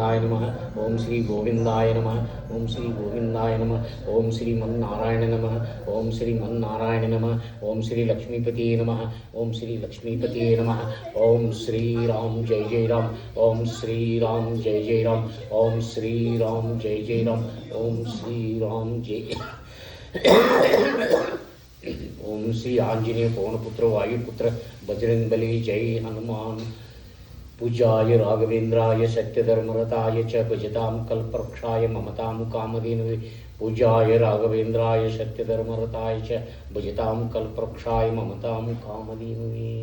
नमः ओम श्री गोविंदाय नमः ओम श्री गोविंदाय नमः ओम श्रीमन्नारायण नमः ओम श्रीमन्नारायण नमः ओम श्री लक्ष्मीपति नमः ओम श्री लक्ष्मीपति नमः ओम श्री राम जय जय राम ओम श्री राम जय जय राम ओम श्री राम जय जय राम ओम श्री राम जय ओम श्री आंजनेय पवनपुत्र वायुपुत्र बजरंगबली जय हनुमान पूज्याय राघवेन्द्राय सत्यधर्मरताय च भजतां कल्पवृक्षाय ममतां कामधेनवे पूज्याय राघवेन्द्राय सत्यधर्मरताय च भजतां कल्पवृक्षाय ममतां कामधेनवे।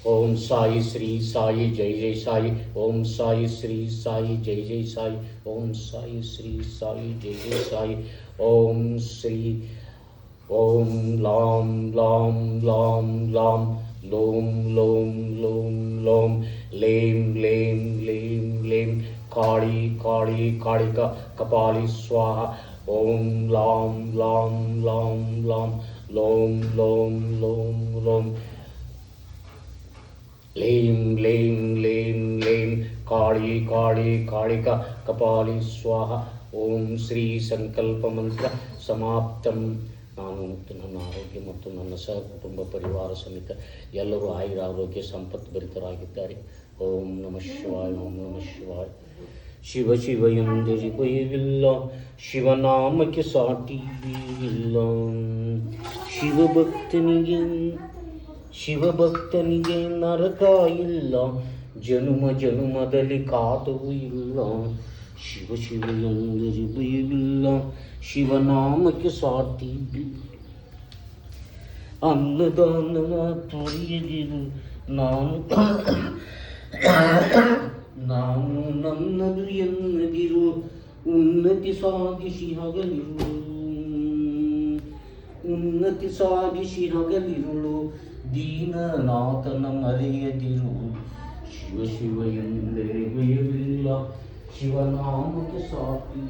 ओम साई श्री साई जय जय साई ओम साई श्री साई जय जय साई ओम साई श्री साई जय जय साई ओम श्री ओम लाम लाम लाम लाम लोम लोम लोम लोम लेम लेम लेम लेम काली काली कालिका कपाली स्वाहा ओम लाम लाम लाम लाम लोम लोम लोम लोम लेम लेम लेम लेम काली काली कालिका कपाली स्वाहा ओम श्री संकल्प मंत्र समाप्तम। ನಾನು ಮತ್ತು ನನ್ನ ಆರೋಗ್ಯ ಮತ್ತು ನನ್ನ ಸಹಕುಟುಂಬ ಪರಿವಾರ ಸಮೇತ ಎಲ್ಲರೂ ಆಯುರ ಆರೋಗ್ಯ ಸಂಪತ್ತು ಭರಿತರಾಗಿದ್ದಾರೆ. ಓಂ ನಮಃ ಶಿವಾಯ ಓಂ ನಮಃ ಶಿವಾಯ. ಶಿವ ಶಿವ ಎಂದರೆ ಭಯವಿಲ್ಲ, ಶಿವನಾಮಕ್ಕೆ ಸಾಟಿ ಇಲ್ಲ. ಶಿವಭಕ್ತನಿಗೆ ನರಕ ಇಲ್ಲ, ಜನುಮ ಜನುಮದಲ್ಲಿ ಕಾಟವೂ ಇಲ್ಲ. ಶಿವ ಶಿವ ಎಂದರೆ ಭಯವಿಲ್ಲ, ಶಿವನಾಮಕ್ಕೆ ಸಾಟಿ ಅನ್ನದಾನವ ತೊರೆಯದಿರು. ನಾನು ನನ್ನದು ಎನ್ನದಿರು, ಉನ್ನತಿ ಸಾಧಿಸಿ ಹಗಲಿರು. ಉನ್ನತಿ ಸಾಧಿಸಿ ಹಗಲಿರುಳು, ದೀನನಾಥನ ಮರೆಯದಿರು. ಶಿವ ಶಿವ ಎಂದರೆ ಭಯವಿಲ್ಲ, ಶಿವನಾಮಕ್ಕೆ ಸಾಟಿ.